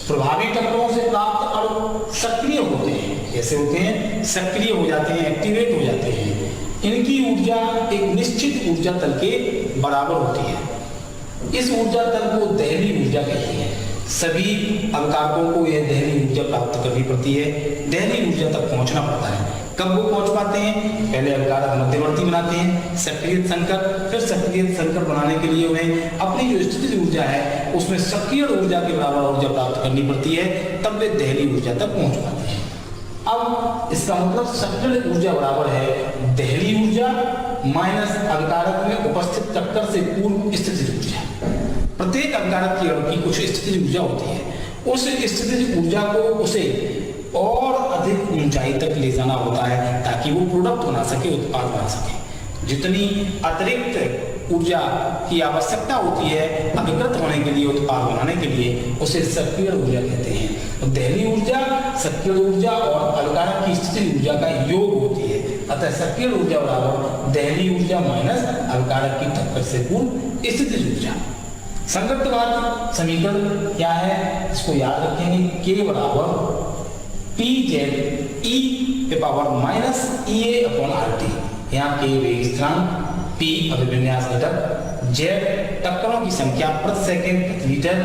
[SPEAKER 1] प्रभावी टक्करों से प्राप्त अणु सक्रिय होते हैं। कैसे होते हैं? सक्रिय हो जाते हैं, एक्टिवेट हो जाते हैं। इनकी ऊर्जा एक निश्चित ऊर्जा तल के बराबर होती है। इस ऊर्जा तल को दहली ऊर्जा कहते हैं। सभी अवकारकों को यह दहली ऊर्जा प्राप्त करनी पड़ती है, दहली ऊर्जा तक पहुंचना पड़ता है। कब वो पहुंच पाते हैं? पहले अवकारक मध्यवर्ती बनाते हैं, सक्रिय संकर, फिर सक्रिय संकर बनाने के लिए उन्हें अपनी जो स्थितिज ऊर्जा है उसमें सक्रिय ऊर्जा के बराबर ऊर्जा प्राप्त करनी पड़ती है, तब वे दहली ऊर्जा तक पहुंच पाते हैं। अब इसका मतलब सक्रिय ऊर्जा बराबर है दहली ऊर्जा माइनस अवकारक में उपस्थित टक्कर से पूर्व स्थितिज ऊर्जा। प्रत्येक अवकारक की अणु की कुछ स्थितिज ऊर्जा होती है, उस स्थितिज ऊर्जा को उसे और अधिक ऊंचाई तक ले जाना होता है ताकि वो प्रोडक्ट बना सके, उत्पाद बना सके। जितनी अतिरिक्त ऊर्जा की आवश्यकता होती है अभिकृत होने के लिए, उत्पाद बनाने के लिए, उसे सक्रिय ऊर्जा कहते हैं। तो दहली ऊर्जा सक्रिय ऊर्जा और अवकारक की स्थितिज ऊर्जा का योग होती है। अतः सक्रिय ऊर्जा बराबर दहली ऊर्जा माइनस अवकारक की टक्कर से पूर्व स्थितिज ऊर्जा। संगतवाद समीकरण क्या है इसको याद रखेंगे। K बराबर PZ e के power minus EA upon RT। यहाँ K वेग स्थिरांक, P अभिविन्यास घटक, Z टक्करों की संख्या प्रति सेकंड प्रति लीटर,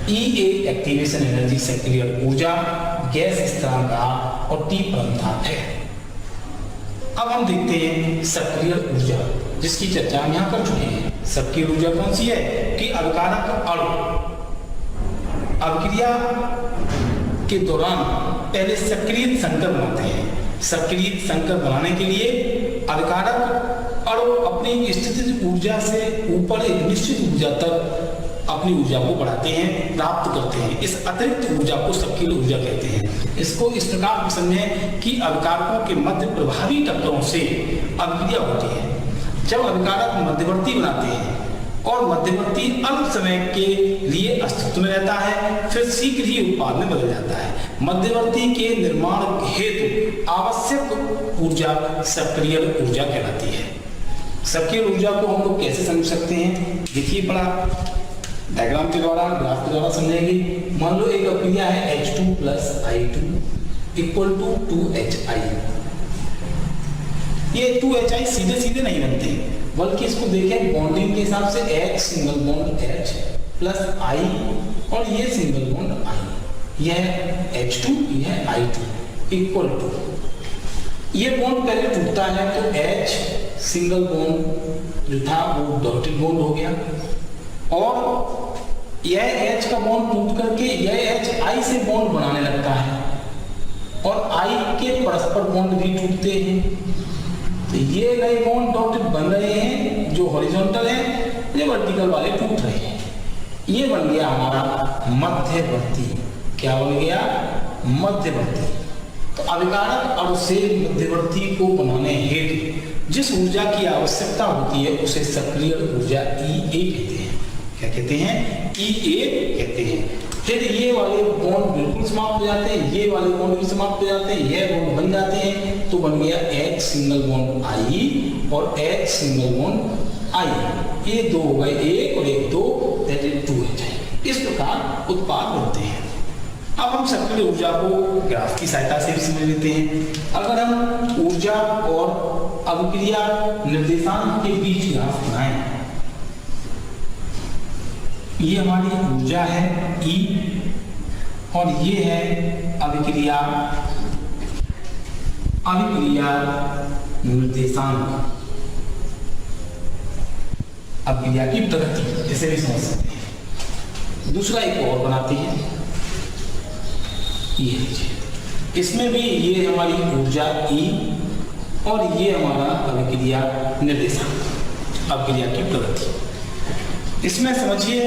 [SPEAKER 1] EA एक्टिवेशन एनर्जी सक्रिय ऊर्जा, गैस स्थिरांक और T परमाणु है। अब हम देखते हैं सक्रिय ऊर्जा जिसकी चर्चा हम यहाँ कर चुके हैं। सक्रिय ऊर्जा कौन सी है कि अवकारक अणु अभिक्रिया के दौरान पहले सक्रिय संकर बनाते हैं। सक्रिय संकर बनाने के लिए अवकारक अणु अपनी स्थितिज ऊर्जा से ऊपर एक निश्चित ऊर्जा तक अपनी ऊर्जा को बढ़ाते हैं, प्राप्त करते हैं। इस अतिरिक्त ऊर्जा को सक्रिय ऊर्जा कहते हैं। इसको इस प्रकार समझें कि अवकारकों के मध्य प्रभावी टक्करों से अभिक्रिया होती है। जब अवकारक मध्यवर्ती बनाते हैं और मध्यवर्ती अल्प समय के लिए अस्तित्व में रहता है, फिर शीघ्र ही उत्पाद में बदल जाता है। मध्यवर्ती के निर्माण हेतु आवश्यक ऊर्जा सक्रिय ऊर्जा कहलाती है। सक्रिय ऊर्जा को हम लोग कैसे समझ सकते हैं? देखिए, बड़ा डायग्राम के द्वारा, ग्राफ के द्वारा समझेंगे। मान लो एक अभिक्रिया है H2 plus I2 equal to 2HI। ये 2HI सीधे सीधे नहीं बनते, बल्कि इसको देखें बॉन्डिंग के हिसाब से H single bond H plus I और ये सिंगल बॉन्ड I, यह H2 यह I2 इक्वल टू, ये बॉन्ड पहले टूटता है तो H सिंगल बॉन्ड जो था वो डॉटेड बॉन्ड हो गया और यह H का बॉन्ड टूट करके यह H I से बॉन्ड बनाने लगता है और I के परस्पर बॉन्ड भी टूटते हैं। तो ये नए बॉन्ड डॉटेड बन रहे हैं जो हॉरिजॉन्टल है, ये वर्टिकल वाले टूट रहे हैं। ये बन गया हमारा मध्यवर्ती। क्या बन गया? मध्यवर्ती। तो अवकारक अणु से मध्यवर्ती को बनाने हेतु जिस ऊर्जा की आवश्यकता होती है उसे सक्रिय ऊर्जा EA कहते हैं। क्या कहते हैं? EA कहते हैं। फिर ये वाले बॉन्ड बिल्कुल समाप्त हो जाते हैं, ये वाले बॉन्ड भी समाप्त हो जाते हैं, ये बॉन्ड बन जाते हैं, तो बन गया H सिंगल बॉन्ड I और H सिंगल बॉन्ड I। ये दो हो गए, एक और एक दो, दैट इज 2H। इस प्रकार उत्पाद बनते हैं। अब हम सक्रिय ऊर्जा को ग्राफ की सहायता से भी समझ लेते हैं। अगर हम ऊर्जा और अभिक्रिया निर्देशांक के बीच ग्राफ बनाएं, ये हमारी ऊर्जा है E और ये है अभिक्रिया निर्देशांक, अभिक्रिया की प्रगति इसे भी समझ सकते हैं। दूसरा एक और बनाते हैं, ये इसमें भी ये हमारी ऊर्जा E और ये हमारा अभिक्रिया निर्देशांक, अभिक्रिया की प्रगति। इसमें समझिए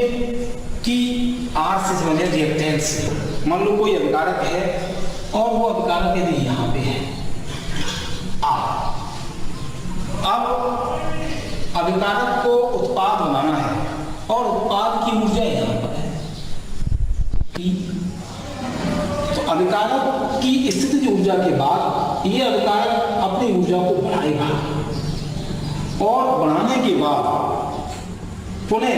[SPEAKER 1] कि R से समझिए रिएक्टेंस से। मान लो कोई अभिकारक है और वो अभिकारक यदि यहाँ पे है R, अब अभिकारक को उत्पाद बनाना है और उत्पाद की ऊर्जा यहाँ पर है P। तो अभिकारक की स्थितिज ऊर्जा के बाद ये अभिकारक अपनी ऊर्जा को बढ़ाएगा और बढ़ाने के बाद पुनः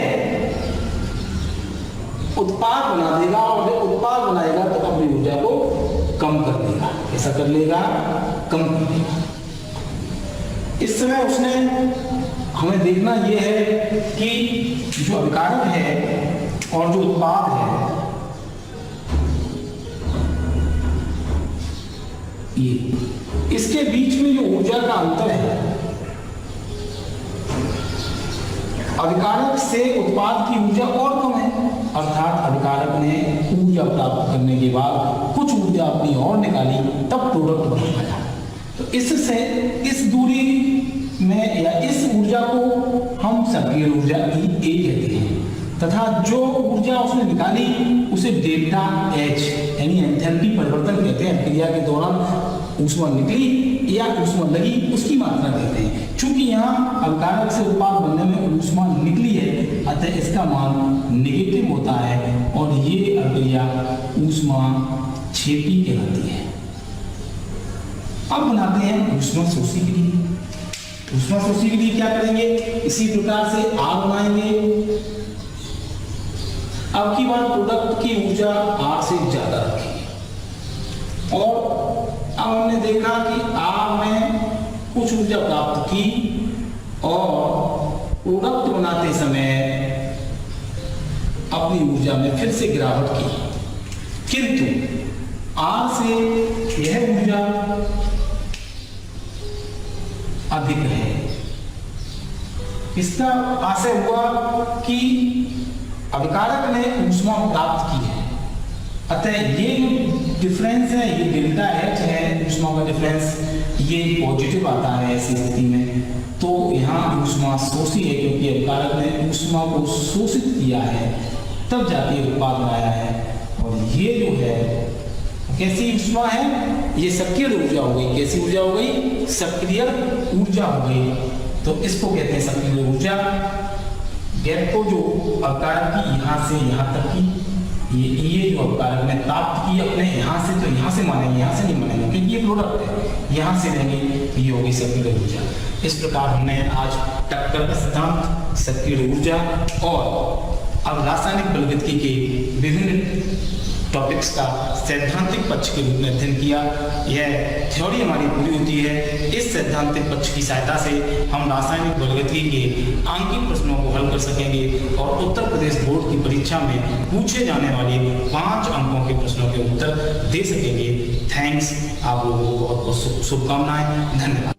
[SPEAKER 1] उत्पाद बना देगा और जब उत्पाद बनाएगा तो अपनी ऊर्जा को कम कर देगा। ऐसा कर लेगा, कम कर देगा। इस समय उसने हमें देखना यह है कि जो अभिकारक है और जो उत्पाद है ये इसके बीच में जो ऊर्जा का अंतर है, अभिकारक से उत्पाद की ऊर्जा और कम है, अर्थात अभिकारक ने ऊर्जा प्राप्त करने के बाद कुछ ऊर्जा अपनी और निकाली तब प्रोडक्ट बन पाया। तो इससे इस दूरी में या इस ऊर्जा को हम सक्रिय ऊर्जा E कहते हैं तथा जो ऊर्जा उसने निकाली उसे डेल्टा H यानी एंथैल्पी परिवर्तन कहते हैं। क्रिया के दौरान ऊष्मा निकली या ऊष्मा लगी उसकी मात्रा कहते हैं। चूंकि यहाँ अभिकारक से उत्पाद बनने में ऊष्मा निकली है अतः इसका मान नेगेटिव होता है और ये अभिक्रिया ऊष्मा क्षेपी कहलाती है। अब बनाते हैं ऊष्मा शोषी क्रिया। ऊष्मा शोषी के लिए क्या करेंगे, इसी प्रकार से R बनाएंगे। अब की बार प्रोडक्ट की ऊर्जा R से ज्यादा रखेंगे और अब हमने देखा कि R में कुछ ऊर्जा प्राप्त की और प्रोडक्ट बनाते समय अपनी ऊर्जा में फिर से गिरावट की, किंतु R से यह ऊर्जा अधिक है। इसका आशय हुआ कि अभिकारक ने ऊष्मा प्राप्त की है अतः ये जो डिफरेंस है ये डेल्टा H है ऊष्मा का डिफरेंस, ये पॉजिटिव आता है ऐसी स्थिति में। तो यहाँ ऊष्मा शोषी है क्योंकि अभिकारक ने ऊष्मा को शोषित किया है तब जाके उत्पाद बनाया है। और ये जो है कैसी ऊष्मा है, ये सक्रिय ऊर्जा हो गई। कैसी ऊर्जा हो गई, सक्रिय ऊर्जा हो गई। तो इसको कहते हैं सक्रिय ऊर्जा। गैप को जो अभिकारक की यहाँ से यहाँ तक की ये जो अभिकारक ने प्राप्त की अपने यहाँ से, तो यहाँ से मानेंगे, यहाँ से नहीं मानेंगे क्योंकि ये प्रोडक्ट है, यहाँ से लेंगे, ये होगी सक्रिय ऊर्जा। इस प्रकार हमने आज टक्कर का सिद्धांत, सक्रिय ऊर्जा और अब रासायनिक बलगतिकी के विभिन्न टॉपिक्स का सैद्धांतिक पक्ष के रूप में अध्ययन किया। यह थ्योरी हमारी पूरी होती है। इस सैद्धांतिक पक्ष की सहायता से हम रासायनिक बलगतिकी के आंकिक प्रश्नों को हल कर सकेंगे और उत्तर प्रदेश बोर्ड की परीक्षा में पूछे जाने वाले 5 अंकों के प्रश्नों के उत्तर दे सकेंगे। थैंक्स, आप लोगों को बहुत बहुत शुभकामनाएं। धन्यवाद।